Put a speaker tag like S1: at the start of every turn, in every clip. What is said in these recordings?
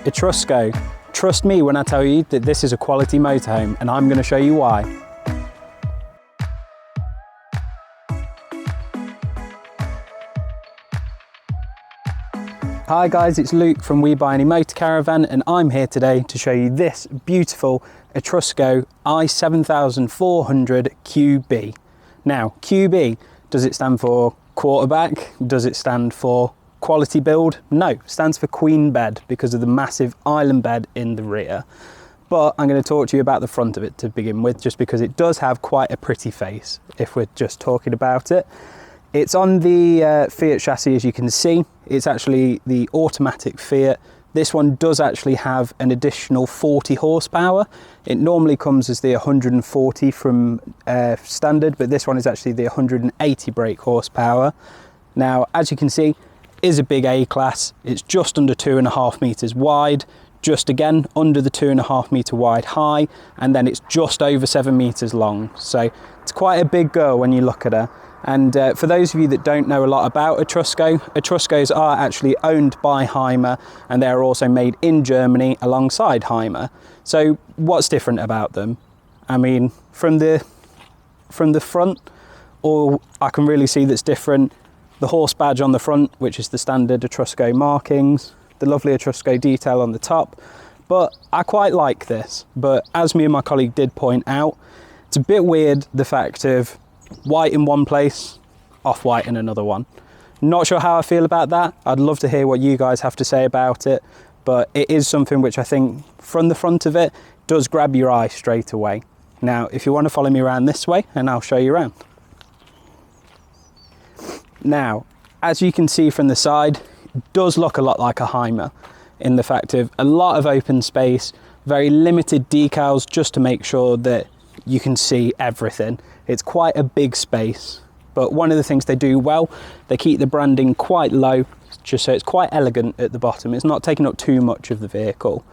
S1: Etrusco. Trust me when I tell you that this is a quality motorhome, and I'm going to show you why. Hi guys, it's Luke from We Buy Any Motorcaravan, and I'm here today to show you this beautiful Etrusco I7400QB. Now, QB, does it stand for quarterback? Does it stand for quality build? No, it stands for queen bed because of the massive island bed in the rear. But I'm going to talk to you about the front of it to begin with, just because it does have quite a pretty face if we're just talking about it. It's on the Fiat chassis, as you can see. It's actually the automatic Fiat. This one does actually have an additional 40 horsepower. It normally comes as the 140 from standard, but this one is actually the 180 brake horsepower. Now, as you can see, is a big A-class. It's just under 2.5 meters wide, just again under the 2.5 meter wide high, and then it's just over 7 meters long. So it's quite a big girl when you look at her. And for those of you that don't know a lot about Etrusco, Etruscos are actually owned by Hymer, and they're also made in Germany alongside Hymer. So what's different about them? I mean, from the front, all I can really see that's different, the horse badge on the front, which is the standard Etrusco markings, the lovely Etrusco detail on the top. But I quite like this, but as me and my colleague did point out, it's a bit weird, the fact of white in one place, off-white in another one. Not sure how I feel about that. I'd love to hear what you guys have to say about it, but it is something which I think from the front of it does grab your eye straight away. Now, if you want to follow me around this way, and I'll show you around. Now, as you can see from the side, it does look a lot like a Hymer in the fact of a lot of open space, very limited decals just to make sure that you can see everything. It's quite a big space, but one of the things they do well, they keep the branding quite low, just so it's quite elegant at the bottom. It's not taking up too much of the vehicle.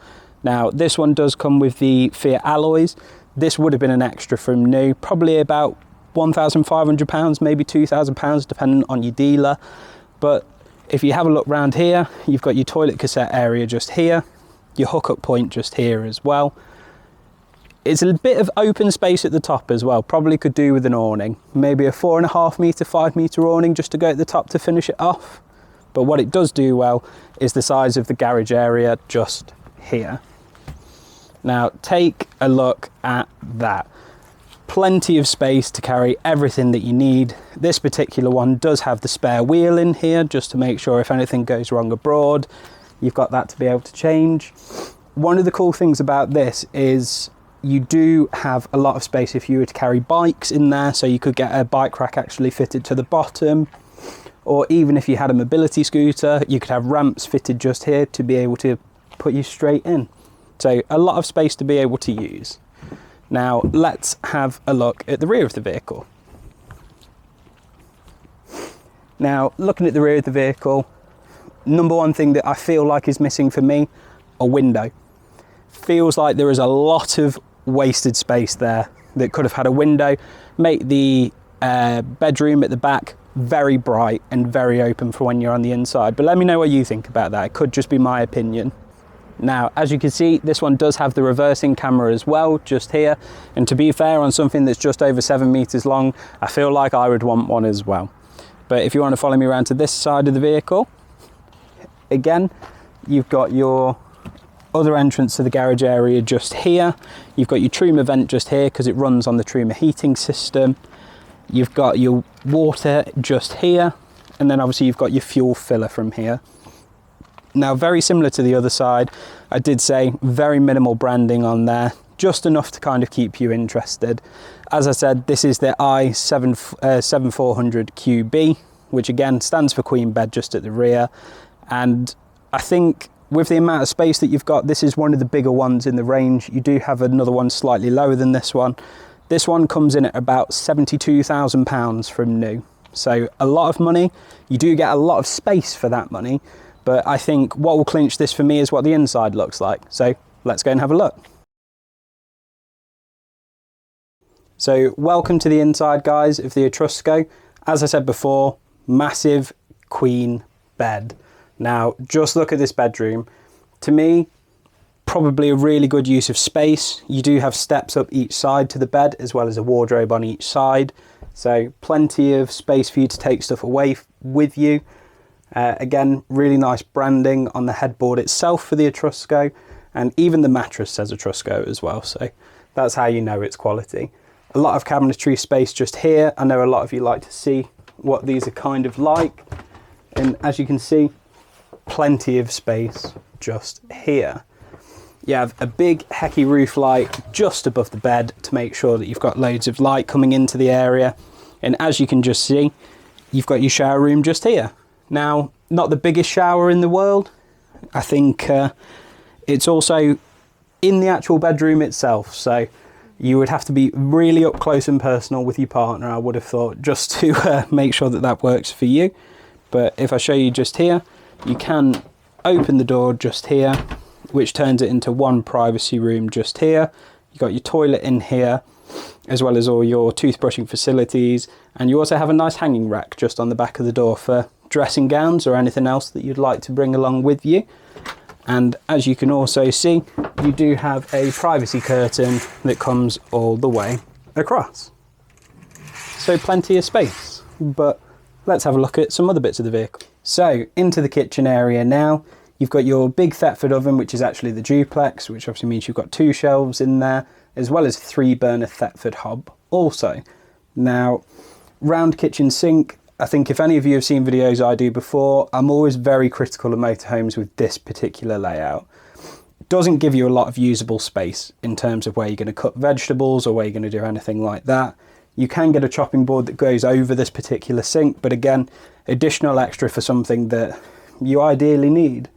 S1: Now, this one does come with the Fiat alloys. This would have been an extra from new, probably about £1,500, maybe £2,000, depending on your dealer. But if you have a look round here, you've got your toilet cassette area just here, your hookup point just here as well. It's a bit of open space at the top as well, probably could do with an awning. Maybe a 4.5 meter, 5 meter awning just to go at the top to finish it off. But what it does do well is the size of the garage area just here. Now take a look at that. Plenty of space to carry everything that you need. This particular one does have the spare wheel in here just to make sure if anything goes wrong abroad, you've got that to be able to change. One of the cool things about this is you do have a lot of space if you were to carry bikes in there, so you could get a bike rack actually fitted to the bottom, or even if you had a mobility scooter, you could have ramps fitted just here to be able to put you straight in. So a lot of space to be able to use. Now let's have a look at the rear of the vehicle. Now, looking at the rear of the vehicle, number one thing that I feel like is missing for me, a window. Feels like there is a lot of wasted space there that could have had a window, make the bedroom at the back very bright and very open for when you're on the inside. But let me know what you think about that. It could just be my opinion. Now, as you can see, this one does have the reversing camera as well, just here. And to be fair, on something that's just over 7 meters long, I feel like I would want one as well. But if you want to follow me around to this side of the vehicle, again, you've got your other entrance to the garage area just here. You've got your Truma vent just here because it runs on the Truma heating system. You've got your water just here, and then obviously you've got your fuel filler from here. Now, very similar to the other side, I did say very minimal branding on there, just enough to kind of keep you interested. As I said, this is the I7400QB, which again stands for queen bed just at the rear. And I think with the amount of space that you've got, this is one of the bigger ones in the range. You do have another one slightly lower than this one. This one comes in at about £72,000 from new. So a lot of money. You do get a lot of space for that money. But I think what will clinch this for me is what the inside looks like. So let's go and have a look. So welcome to the inside, guys, of the Etrusco. As I said before, massive queen bed. Now, just look at this bedroom. To me, Probably a really good use of space. You do have steps up each side to the bed, as well as a wardrobe on each side. So plenty of space for you to take stuff away with you. Again, really nice branding on the headboard itself for the Etrusco, and even the mattress says Etrusco as well, so that's how you know it's quality. A lot of cabinetry space just here. I know a lot of you like to see what these are kind of like, and as you can see, plenty of space just here. You have a big hecky roof light just above the bed to make sure that you've got loads of light coming into the area, and as you can just see, you've got your shower room just here. Now, not the biggest shower in the world. I think it's also in the actual bedroom itself, so you would have to be really up close and personal with your partner, I would have thought, just to make sure that that works for you. But if I show you just here, you can open the door just here, which turns it into one privacy room just here. You've got your toilet in here, as well as all your toothbrushing facilities, and you also have a nice hanging rack just on the back of the door for dressing gowns or anything else that you'd like to bring along with you. And as you can also see, you do have a privacy curtain that comes all the way across. So plenty of space, but let's have a look at some other bits of the vehicle. So into the kitchen area now, you've got your big Thetford oven, which is actually the duplex, which obviously means you've got 2 shelves in there, as well as 3 burner Thetford hob also. Now, round kitchen sink, I think if any of you have seen videos I do before, I'm always very critical of motorhomes with this particular layout. It doesn't give you a lot of usable space in terms of where you're going to cut vegetables or where you're going to do anything like that. You can get a chopping board that goes over this particular sink, but again, additional extra for something that you ideally need.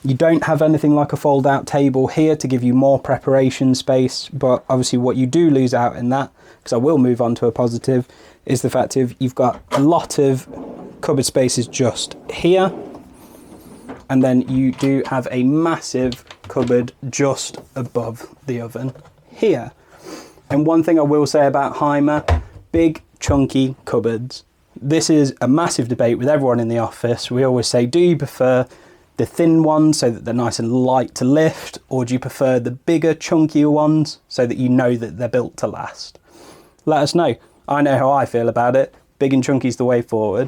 S1: You don't have anything like a fold out table here to give you more preparation space, but obviously what you do lose out in that, because I will move on to a positive, is the fact of you've got a lot of cupboard spaces just here, and then you do have a massive cupboard just above the oven here. And one thing I will say about Hymer, big chunky cupboards. This is a massive debate with everyone in the office. We always say, do you prefer the thin ones so that they're nice and light to lift, or do you prefer the bigger chunkier ones so that you know that they're built to last? Let us know. I know how I feel about it. Big and chunky is the way forward.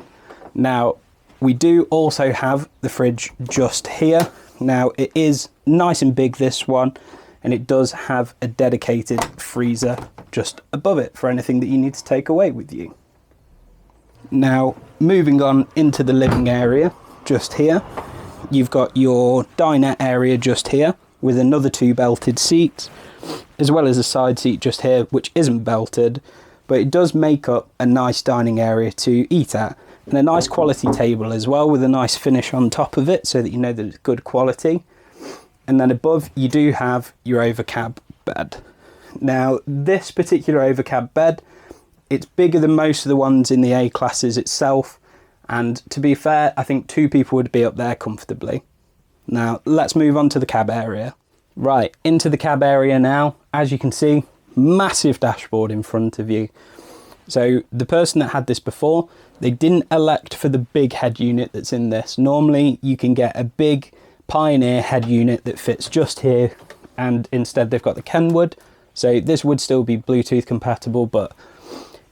S1: Now, we do also have the fridge just here. Now, it is nice and big, this one, and it does have a dedicated freezer just above it for anything that you need to take away with you. Now, moving on into the living area just here, you've got your dinette area just here with another 2 belted seats, as well as a side seat just here, which isn't belted, but it does make up a nice dining area to eat at, and a nice quality table as well with a nice finish on top of it so that you know that it's good quality. And then above you do have your overcab bed. Now this particular overcab bed, it's bigger than most of the ones in the A classes itself, and to be fair, I think 2 people would be up there comfortably. Now let's move on to the cab area. Right, into the cab area now. As you can see, massive dashboard in front of you. So the person that had this before, they didn't elect for the big head unit that's in this. Normally you can get a big Pioneer head unit that fits just here, and instead they've got the Kenwood. So this would still be Bluetooth compatible, but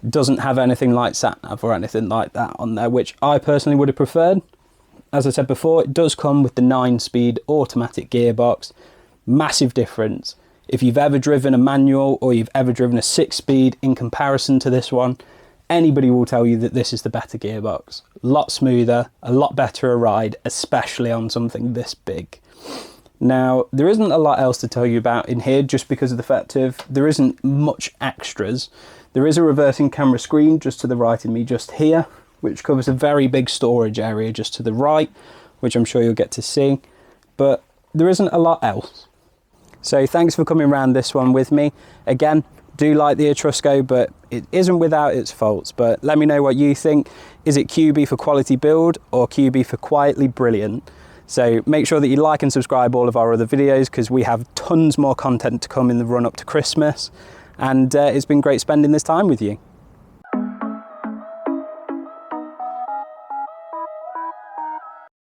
S1: doesn't have anything like sat-nav or anything like that on there, which I personally would have preferred. As I said before, it does come with the 9-speed automatic gearbox. Massive difference. If you've ever driven a manual or you've ever driven a 6-speed in comparison to this one, anybody will tell you that this is the better gearbox. A lot smoother, a lot better a ride, especially on something this big. Now, there isn't a lot else to tell you about in here just because of the fact of there isn't much extras. There is a reversing camera screen just to the right of me just here, which covers a very big storage area just to the right, which I'm sure you'll get to see, but there isn't a lot else. So thanks for coming around this one with me. Again, do like the Etrusco, but it isn't without its faults. But let me know what you think. Is it QB for quality build or QB for quietly brilliant? So make sure that you like and subscribe all of our other videos, because we have tons more content to come in the run up to Christmas. And it's been great spending this time with you.